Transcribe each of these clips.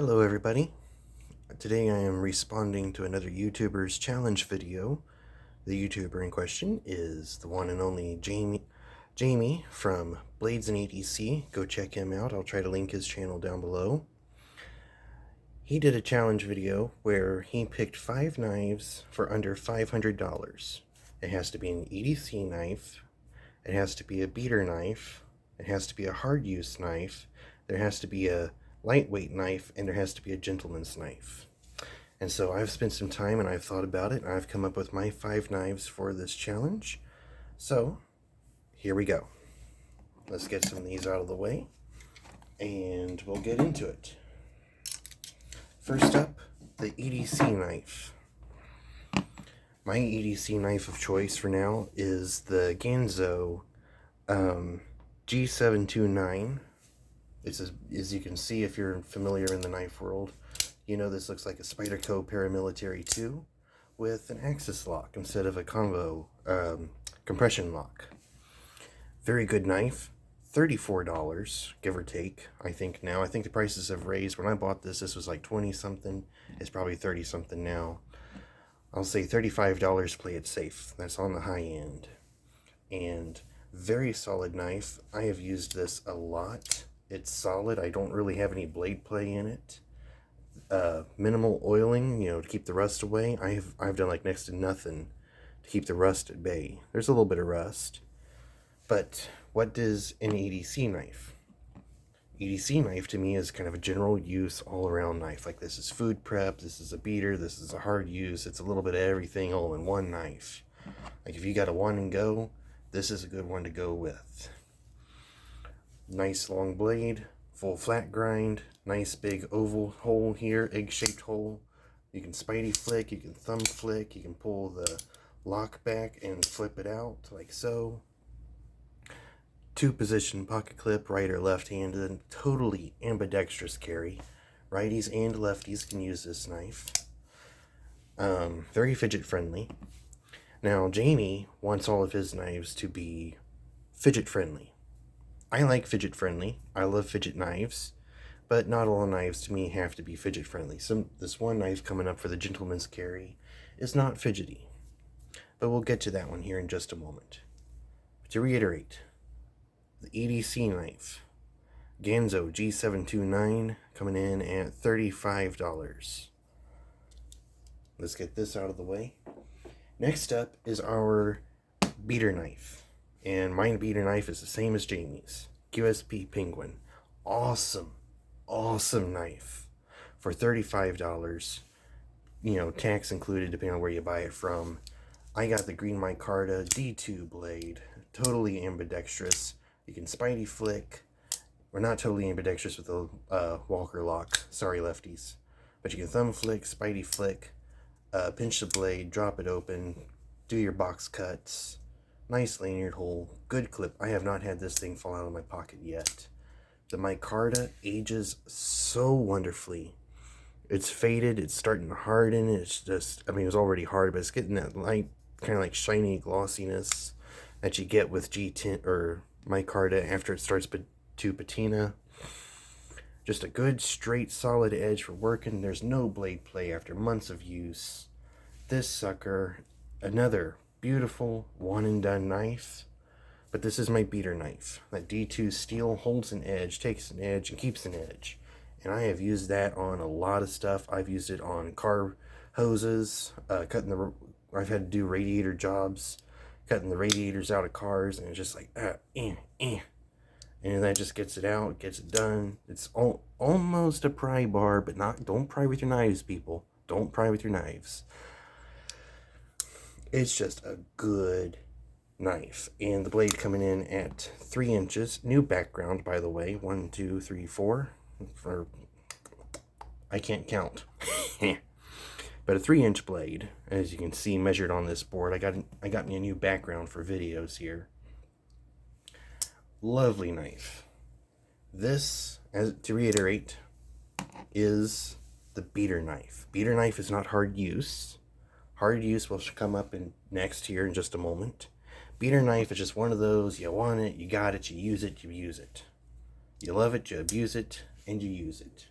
Hello everybody. Today I am responding to another YouTuber's challenge video. The YouTuber in question is the one and only Jamie from Blades and EDC. Go check him out. I'll try to link his channel down below. He did a challenge video where he picked 5 knives for under $500. It has to be an EDC knife, it has to be a beater knife, it has to be a hard use knife, there has to be a lightweight knife, and there has to be a gentleman's knife. And so I've spent some time and I've thought about it and I've come up with my 5 knives for this challenge. So here we go. Let's get some of these out of the way and we'll get into it. First up, the EDC knife. My EDC knife of choice for now is the Ganzo G729. It's as you can see, if you're familiar in the knife world, you know this looks like a Spyderco Paramilitary 2 with an axis lock instead of a combo compression lock. Very good knife. $34, give or take, I think now. I think the prices have raised. When I bought this was like 20 something. It's probably 30 something now. I'll say $35, play it safe. That's on the high end. And very solid knife. I have used this a lot. It's solid. I don't really have any blade play in it. Minimal oiling, to keep the rust away. I've done like next to nothing to keep the rust at bay. There's a little bit of rust. But what is an EDC knife? EDC knife to me is kind of a general use all around knife. Like this is food prep, this is a beater, this is a hard use. It's a little bit of everything all in one knife. Like if you got a one and go, this is a good one to go with. Nice long blade, full flat grind, nice big oval hole here, egg-shaped hole. You can spidey flick, you can thumb flick, you can pull the lock back and flip it out like so. 2-position pocket clip, right or left-handed, totally ambidextrous carry. Righties and lefties can use this knife. Very fidget friendly. Now Jamie wants all of his knives to be fidget friendly. I like fidget friendly. I love fidget knives, but not all knives to me have to be fidget friendly. This one knife coming up for the gentleman's carry is not fidgety, but we'll get to that one here in just a moment. But to reiterate, the EDC knife, Ganzo G729, coming in at $35. Let's get this out of the way. Next up is our beater knife. And my beater knife is the same as Jamie's. QSP Penguin. Awesome, awesome knife. For $35, tax included depending on where you buy it from. I got the green micarta D2 blade. Totally ambidextrous. You can spidey flick. We're not totally ambidextrous with the Walker lock. Sorry, lefties. But you can thumb flick, spidey flick, pinch the blade, drop it open, do your box cuts. Nice lanyard hole, good clip. I have not had this thing fall out of my pocket yet. The micarta ages so wonderfully. It's faded, it's starting to harden. It's just, it was already hard, but it's getting that light, kind of like shiny glossiness that you get with G10 or micarta after it starts to patina. Just a good, straight, solid edge for working. There's no blade play after months of use. This sucker, another beautiful one and done knife, but this is my beater knife. That D2 steel holds an edge, takes an edge, and keeps an edge. And I have used that on a lot of stuff. I've used it on car hoses, I've had to do radiator jobs, cutting the radiators out of cars, and it's just like, and that just gets it out, gets it done. It's almost a pry bar, but don't pry with your knives, people. Don't pry with your knives. It's just a good knife. And the blade coming in at 3 inches. New background, by the way. 1, 2, 3, 4. I can't count. But a 3-inch blade, as you can see measured on this board. I got me a new background for videos here. Lovely knife. This, to reiterate, is the beater knife. Beater knife is not hard use. Hard use will come up next here in just a moment. Beater knife is just one of those, you want it, you got it, you use it, you use it. You love it, you abuse it, and you use it.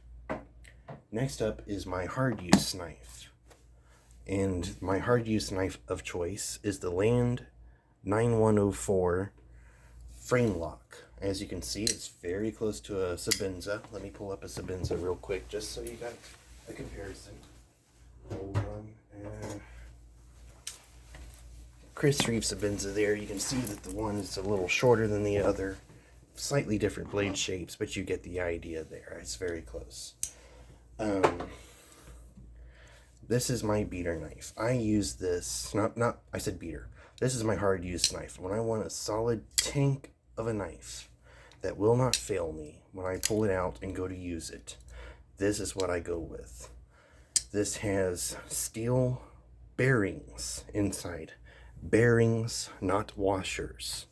Next up is my hard use knife. And my hard use knife of choice is the Land 9104 frame lock. As you can see, it's very close to a Sabenza. Let me pull up a Sabenza real quick just so you got a comparison. Hold on. Chris Reeve Sabenza there. You can see that the one is a little shorter than the other. Slightly different blade shapes, but you get the idea there. It's very close. This is my beater knife. I use this, I said beater. This is my hard use knife. When I want a solid tank of a knife that will not fail me when I pull it out and go to use it, this is what I go with. This has steel bearings inside. Bearings, not washers.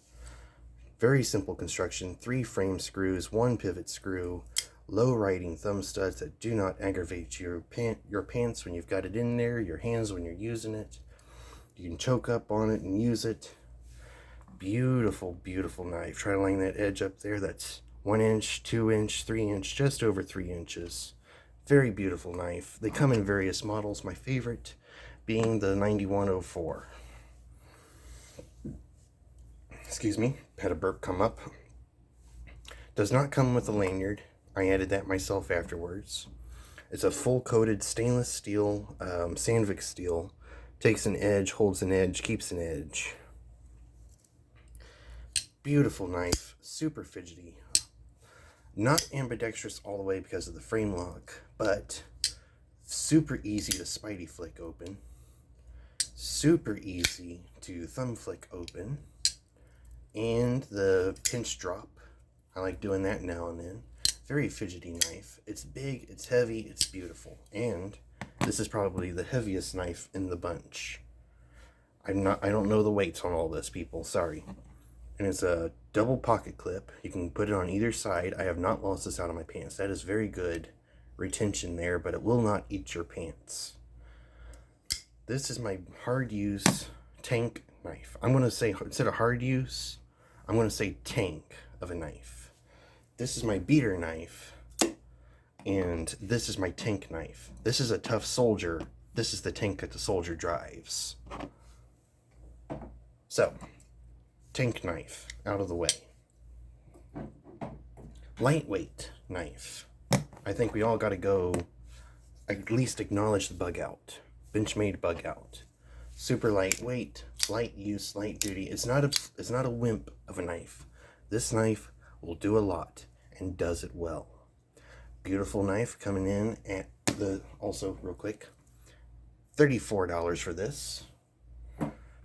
Very simple construction. 3 frame screws, 1 pivot screw, low riding thumb studs that do not aggravate your pants when you've got it in there, your hands when you're using it. You can choke up on it and use it. Beautiful, beautiful knife. Try to line that edge up there. That's 1 inch, 2 inch, 3 inch, just over 3 inches. Very beautiful knife. They come in various models. My favorite being the 9104. Excuse me, had a burp come up. Does not come with a lanyard. I added that myself afterwards. It's a full coated stainless steel, Sandvik steel. Takes an edge, holds an edge, keeps an edge. Beautiful knife, super fidgety. Not ambidextrous all the way because of the frame lock, but super easy to spidey flick open. Super easy to thumb flick open. And the pinch drop. I like doing that now and then. Very fidgety knife. It's big, it's heavy, it's beautiful. And this is probably the heaviest knife in the bunch. I don't know the weights on all this, people. Sorry. And it's a double pocket clip. You can put it on either side. I have not lost this out of my pants. That is very good retention there, but it will not eat your pants. This is my hard use tank knife. I'm going to say, instead of hard use, I'm going to say tank of a knife. This is my beater knife, and this is my tank knife. This is a tough soldier. This is the tank that the soldier drives. So, tank knife, out of the way. Lightweight knife. I think we all got to go, at least acknowledge the bug out. Benchmade bug out. Super lightweight, light use, light duty. It's not a wimp of a knife. This knife will do a lot and does it well. Beautiful knife coming in at also real quick, $34 for this.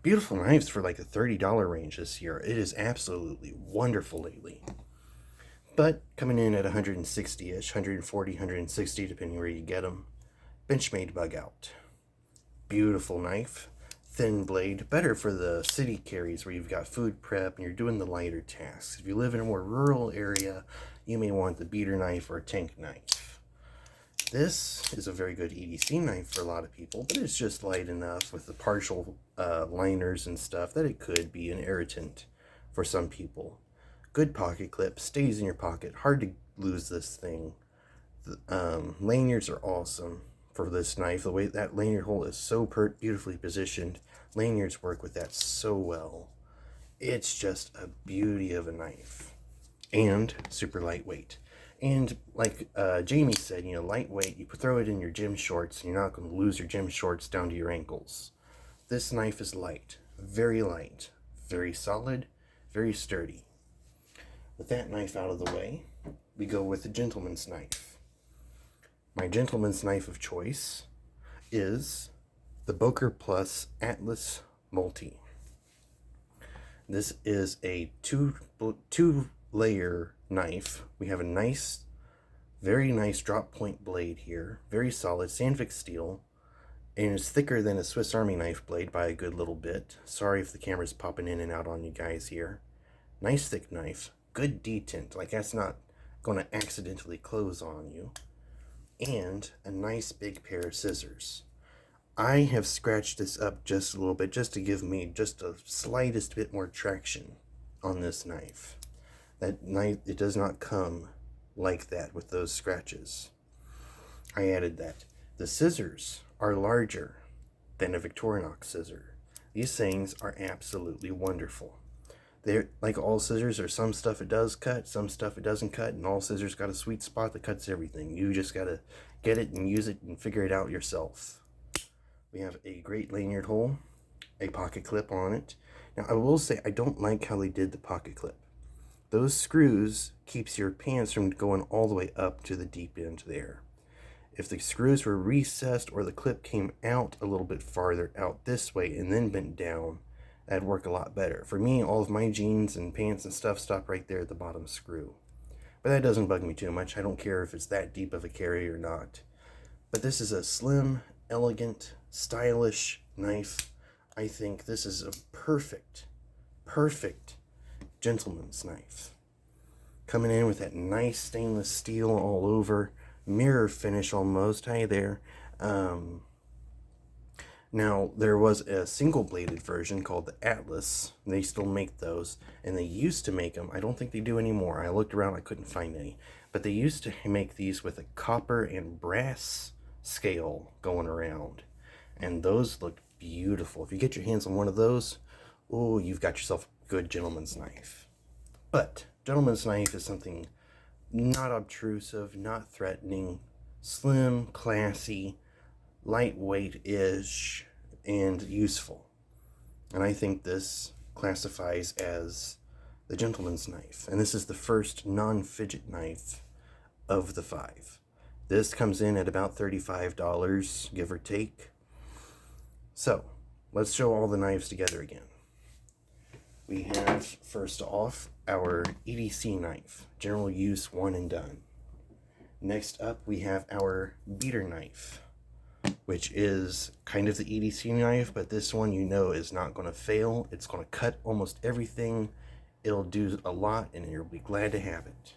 Beautiful knives for like the $30 range this year. It is absolutely wonderful lately. But coming in at 160-ish, 140, 160, depending where you get them. Benchmade bug out. Beautiful knife. Thin blade, better for the city carries where you've got food prep and you're doing the lighter tasks. If you live in a more rural area, you may want the beater knife or a tank knife. This is a very good EDC knife for a lot of people, but it's just light enough with the partial liners and stuff that it could be an irritant for some people. Good pocket clip, stays in your pocket, hard to lose this thing. The lanyards are awesome for this knife. The way that lanyard hole is so beautifully positioned, lanyards work with that so well. It's just a beauty of a knife, and super lightweight. And like Jamie said, you know, lightweight, you throw it in your gym shorts and you're not going to lose your gym shorts down to your ankles. This knife is light, very solid, very sturdy. With that knife out of the way, we go with the gentleman's knife. My gentleman's knife of choice is the Boker Plus Atlas Multi. This is a two-layer knife. We have a nice, very nice drop point blade here. Very solid, Sandvik steel. And it's thicker than a Swiss Army knife blade by a good little bit. Sorry if the camera's popping in and out on you guys here. Nice thick knife. Good detent. Like that's not going to accidentally close on you. And a nice big pair of scissors. I have scratched this up just a little bit just to give me just a slightest bit more traction on this knife. That knife, it does not come like that with those scratches. I added that. The scissors are larger than a Victorinox scissor. These things are absolutely wonderful. They're like all scissors, there's some stuff it does cut, some stuff it doesn't cut, and all scissors got a sweet spot that cuts everything. You just gotta get it and use it and figure it out yourself. We have a great lanyard hole, a pocket clip on it. Now I will say I don't like how they did the pocket clip. Those screws keeps your pants from going all the way up to the deep end there. If the screws were recessed or the clip came out a little bit farther out this way and then bent down, that'd work a lot better. For me, all of my jeans and pants and stuff stop right there at the bottom screw. But that doesn't bug me too much. I don't care if it's that deep of a carry or not. But this is a slim, elegant, stylish knife. I think this is a perfect gentleman's knife. Coming in with that nice stainless steel all over, mirror finish almost. Hi there. Now, there was a single-bladed version called the Atlas. They still make those, and they used to make them. I don't think they do anymore. I looked around, I couldn't find any. But they used to make these with a copper and brass scale going around. And those looked beautiful. If you get your hands on one of those, oh, you've got yourself a good gentleman's knife. But gentleman's knife is something not obtrusive, not threatening, slim, classy, lightweight-ish, and useful. And I think this classifies as the gentleman's knife. And this is the first non-fidget knife of the 5. This comes in at about $35, give or take. So, let's show all the knives together again. We have, first off, our EDC knife, general use, one and done. Next up, we have our beater knife, which is kind of the EDC knife, but this one you know is not going to fail. It's going to cut almost everything. It'll do a lot, and you'll be glad to have it.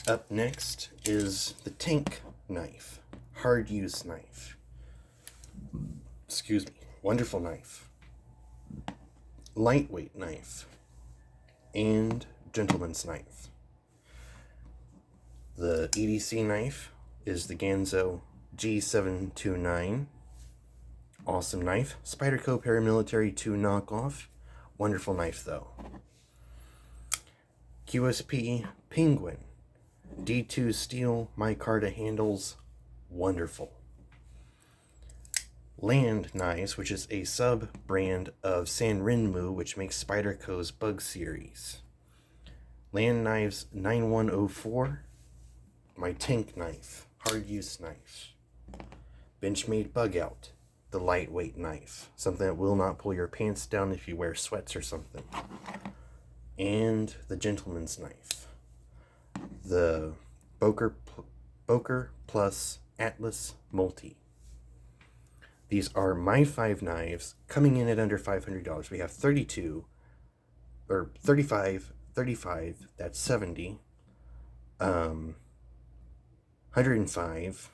Up next is the tank knife, hard use knife. Excuse me, wonderful knife. Lightweight knife, and gentleman's knife. The EDC knife is the Ganzo G729. Awesome knife. Spyderco Paramilitary 2 knockoff. Wonderful knife though. QSP Penguin. D2 steel micarta handles. Wonderful. Land Knives, which is a sub-brand of Sanrenmu, which makes Spyderco's Bug series. Land Knives 9104. My tank knife, hard use knife. Benchmade Bug Out, the lightweight knife, something that will not pull your pants down if you wear sweats or something. And the gentleman's knife, the Boker Plus Atlas Multi. These are my 5 knives coming in at under $500. We have 32, or 35, that's 70, 105,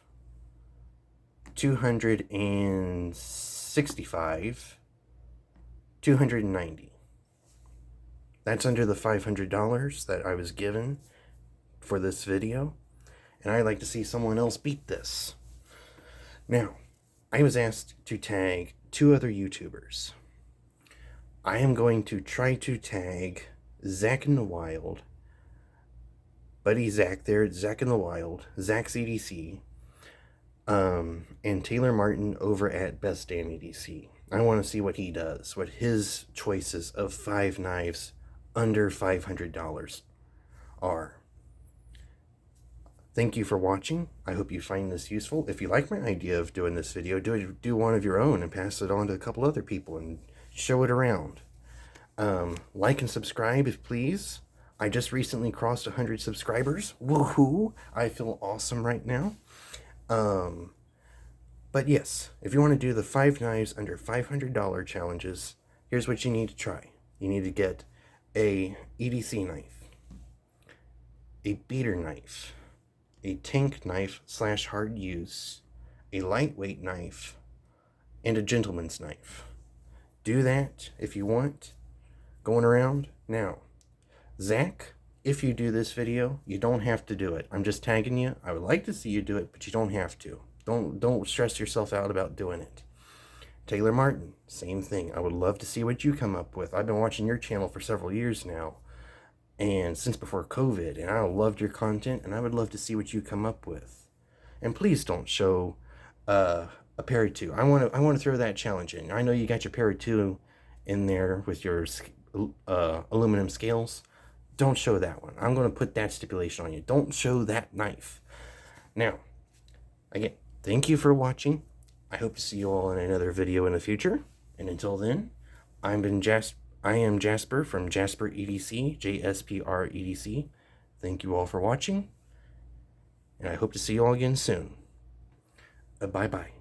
265, 290. That's under the $500 that I was given for this video, and I'd like to see someone else beat this. Now, I was asked to tag 2 other YouTubers. I am going to try to tag Zach in the Wild, buddy Zach there, Zach in the Wild, Zach's EDC, and Taylor Martin over at Best Damn EDC. I want to see what he does, what his choices of 5 knives under $500 are. Thank you for watching. I hope you find this useful. If you like my idea of doing this video, do one of your own and pass it on to a couple other people and show it around. Like and subscribe if please. I just recently crossed 100 subscribers. Woohoo! I feel awesome right now. But yes, if you want to do the 5 knives under $500 challenges, here's what you need to try. You need to get a EDC knife, a beater knife, a tank knife / hard use, a lightweight knife, and a gentleman's knife. Do that if you want. Going around. Now, Zach if you do this video, you don't have to do it. I'm just tagging you. I would like to see you do it, but you don't have to. Don't stress yourself out about doing it. Taylor Martin, same thing. I would love to see what you come up with. I've been watching your channel for several years now, and since before COVID, and I loved your content, and I would love to see what you come up with. And please don't show a parry 2. I want to throw that challenge in. I know you got your parry 2 in there with your aluminum scales. Don't show that one. I'm going to put that stipulation on you. Don't show that knife. Now, again, thank you for watching. I hope to see you all in another video in the future. And until then, I am Jasper from Jasper EDC, JSPR EDC. Thank you all for watching, and I hope to see you all again soon. Bye-bye.